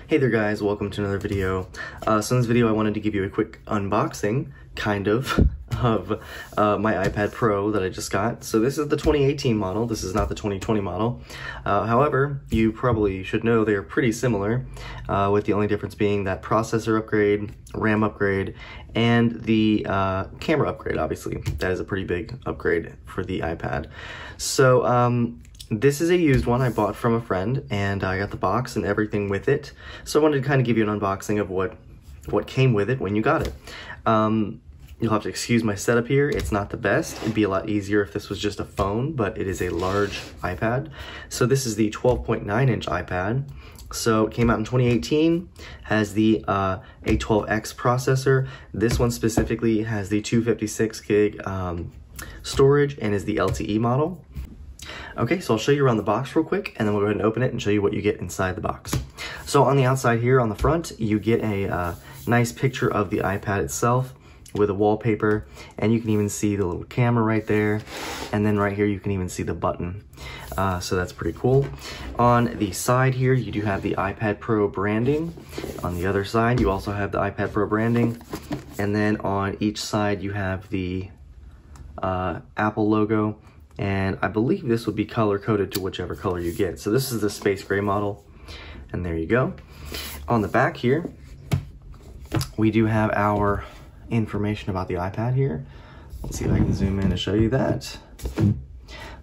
Hey there guys, welcome to another video. So in this video I wanted to give you a quick unboxing, kind of my iPad Pro that I just got. So this is the 2018 model, this is not the 2020 model. However, you probably should know they're pretty similar, with the only difference being that processor upgrade, RAM upgrade, and the camera upgrade, obviously. That is a pretty big upgrade for the iPad. So this is a used one I bought from a friend, and I got the box and everything with it. So I wanted to kind of give you an unboxing of what came with it when you got it. You'll have to excuse my setup here. It's not the best. It'd be a lot easier if this was just a phone, but it is a large iPad. So this is the 12.9-inch iPad. So it came out in 2018, has the A12X processor. This one specifically has the 256 gig storage and is the LTE model. Okay, so I'll show you around the box real quick, and then we'll go ahead and open it and show you what you get inside the box. So on the outside here, on the front, you get a nice picture of the iPad itself with a wallpaper, and you can even see the little camera right there, and then right here you can even see the button. So that's pretty cool. On the side here, you do have the iPad Pro branding. On the other side, you also have the iPad Pro branding, and then on each side you have the Apple logo. And I believe this would be color coded to whichever color you get. So this is the space gray model, and there you go. On the back here, we do have our information about the iPad here. Let's see if I can zoom in and show you that.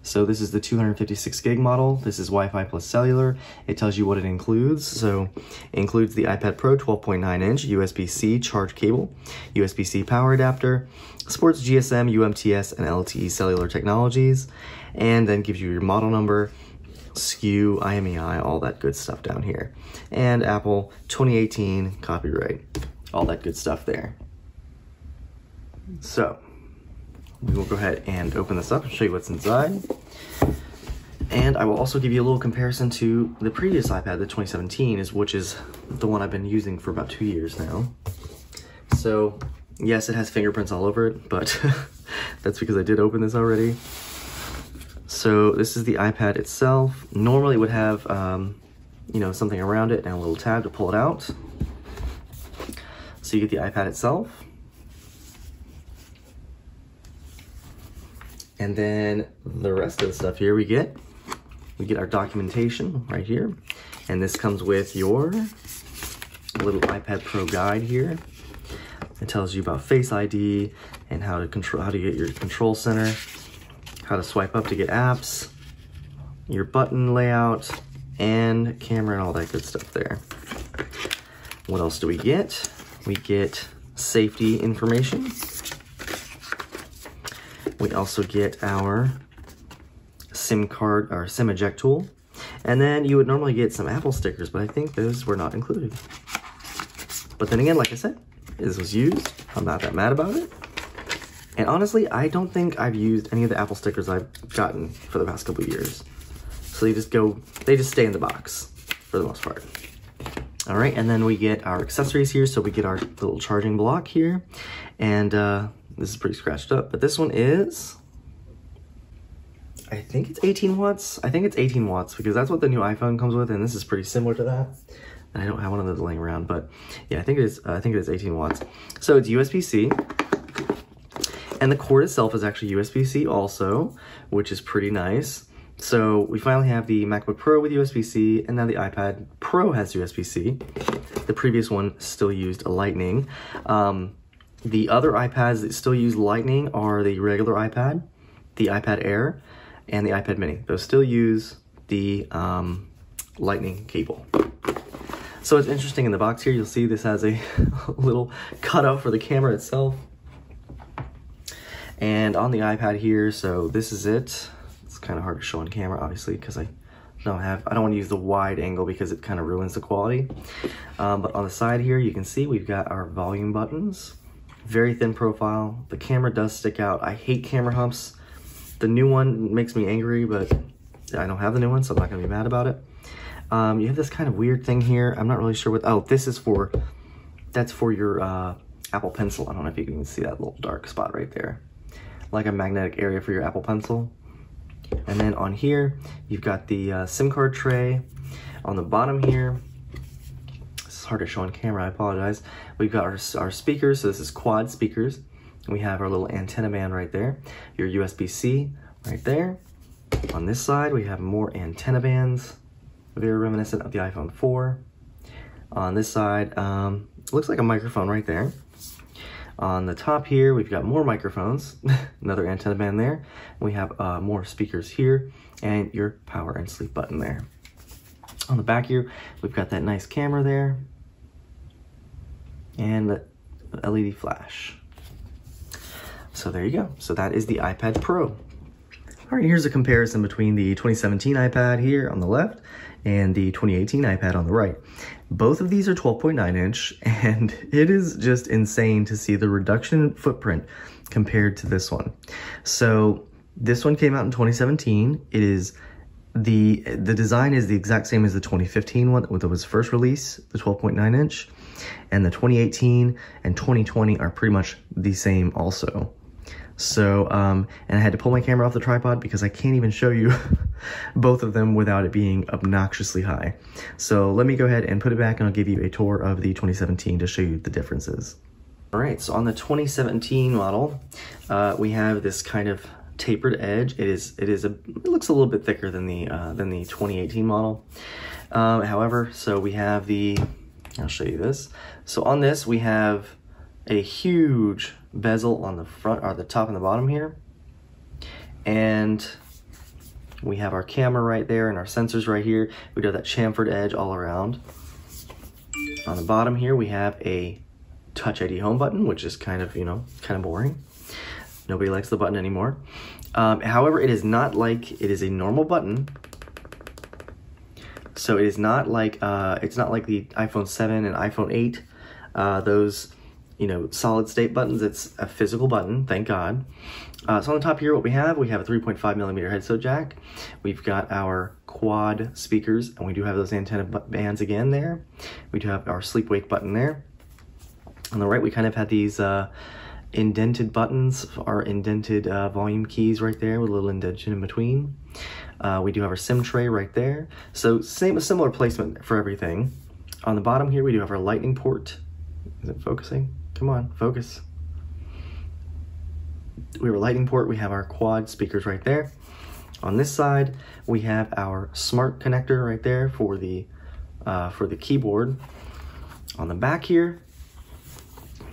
So this is the 256 gig model. This is Wi-Fi plus cellular. It tells you what it includes. So it includes the iPad Pro 12.9-inch USB-C charge cable, USB-C power adapter, supports GSM, UMTS, and LTE cellular technologies, and then gives you your model number, SKU, IMEI, all that good stuff down here. And Apple 2018 copyright, all that good stuff there. So we will go ahead and open this up and show you what's inside. And I will also give you a little comparison to the previous iPad, the 2017, which is the one I've been using for about 2 years now. So yes, it has fingerprints all over it, but that's because I did open this already. So this is the iPad itself. Normally it would have, you know, something around it and a little tab to pull it out. So you get the iPad itself. And then the rest of the stuff here we get our documentation right here. And this comes with your little iPad Pro guide here. It tells you about Face ID and how to get your control center, how to swipe up to get apps, your button layout, and camera and all that good stuff there. What else do we get? We get safety information. We also get our SIM card, or SIM eject tool. And then you would normally get some Apple stickers, but I think those were not included. But then again, like I said, this was used. I'm not that mad about it. And honestly, I don't think I've used any of the Apple stickers I've gotten for the past couple of years. So they just stay in the box for the most part. All right, and then we get our accessories here. So we get our little charging block here. And this is pretty scratched up, but this one is, I think it's 18 watts. I think it's 18 watts because that's what the new iPhone comes with, and this is pretty similar to that. And I don't have one of those laying around, but yeah, I think it is 18 watts. So it's USB-C, and the cord itself is actually USB-C also, which is pretty nice. So we finally have the MacBook Pro with USB-C, and now the iPad Pro has USB-C. The previous one still used a Lightning. The other iPads that still use Lightning are the regular iPad, the iPad Air, and the iPad Mini. Those still use the Lightning cable. So it's interesting, in the box here, you'll see this has a little cutout for the camera itself. And on the iPad here, so this is it. It's kind of hard to show on camera, obviously, because I don't want to use the wide angle because it kind of ruins the quality. But on the side here, you can see we've got our volume buttons. Very thin profile. The camera does stick out. I hate camera humps. The new one makes me angry, but I don't have the new one, so I'm not gonna be mad about it. You have this kind of weird thing here. I'm not really sure what, oh, this is for, that's for your Apple Pencil. I don't know if you can see that little dark spot right there. Like a magnetic area for your Apple Pencil. And then on here, you've got the SIM card tray. On the bottom here, this is hard to show on camera, I apologize. We've got our speakers, so this is quad speakers. And we have our little antenna band right there. Your USB-C right there. On this side, we have more antenna bands, very reminiscent of the iPhone 4. On this side, looks like a microphone right there. On the top here, we've got more microphones, another antenna band there. We have more speakers here, and your power and sleep button there. On the back here, we've got that nice camera there, and the LED flash. So there you go. So that is the iPad Pro. All right, here's a comparison between the 2017 iPad here on the left and the 2018 iPad on the right. Both of these are 12.9 inch, and it is just insane to see the reduction in footprint compared to this one. So this one came out in 2017. It is the design is the exact same as the 2015 one that was first released, the 12.9 inch, and the 2018 and 2020 are pretty much the same also. So, and I had to pull my camera off the tripod because I can't even show you both of them without it being obnoxiously high. So let me go ahead and put it back, and I'll give you a tour of the 2017 to show you the differences. All right, so on the 2017 model, we have this kind of tapered edge. It looks a little bit thicker than the 2018 model. However, so we have I'll show you this. So on this, we have a huge bezel on the front, or the top and the bottom here. And we have our camera right there and our sensors right here. We do have that chamfered edge all around. On the bottom here, we have a Touch ID home button, which is kind of, kind of boring. Nobody likes the button anymore. However, it is not like, it is a normal button. So it is not like, it's not like the iPhone 7 and iPhone 8, those, solid state buttons. It's a physical button, thank God. So on the top here, what we have a 3.5mm headset jack. We've got our quad speakers, and we do have those antenna bands again there. We do have our sleep wake button there. On the right, we kind of had these indented buttons, our indented volume keys right there with a little indentation in between. We do have our SIM tray right there. So similar placement for everything. On the bottom here, we do have our lightning port. Is it focusing? Come on, focus. We have a lightning port. We have our quad speakers right there. On this side, we have our smart connector right there for the keyboard. On the back here,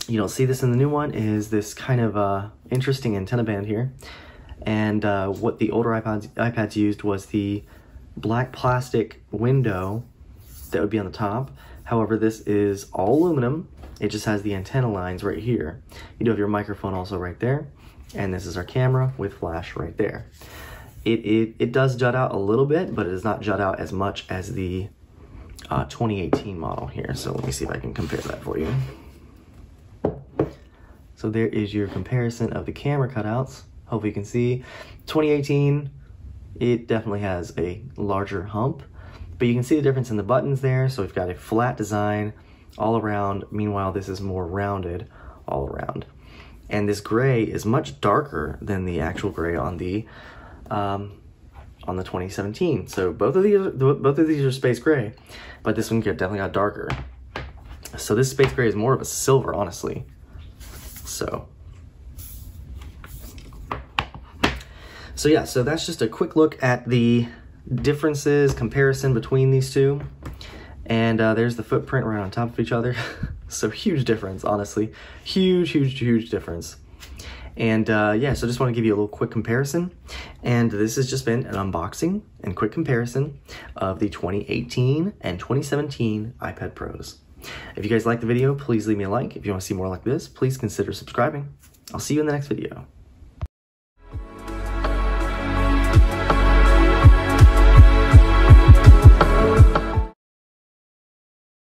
you don't see this in the new one, is this kind of interesting antenna band here. And what the older iPads used was the black plastic window that would be on the top. However, this is all aluminum. It just has the antenna lines right here. You do have your microphone also right there. And this is our camera with flash right there. It does jut out a little bit, but it does not jut out as much as the 2018 model here. So let me see if I can compare that for you. So there is your comparison of the camera cutouts. Hopefully you can see. 2018, it definitely has a larger hump, but you can see the difference in the buttons there. So we've got a flat design all around. Meanwhile, this is more rounded all around. And this gray is much darker than the actual gray on the 2017. So both of these are space gray, but this one definitely got darker. So this space gray is more of a silver, honestly. So yeah, so that's just a quick look at the differences, comparison between these two. And there's the footprint right on top of each other. So huge difference, honestly. Huge difference. And yeah, so just want to give you a little quick comparison. And this has just been an unboxing and quick comparison of the 2018 and 2017 iPad Pros. If you guys liked the video, please leave me a like. If you want to see more like this, please consider subscribing. I'll see you in the next video.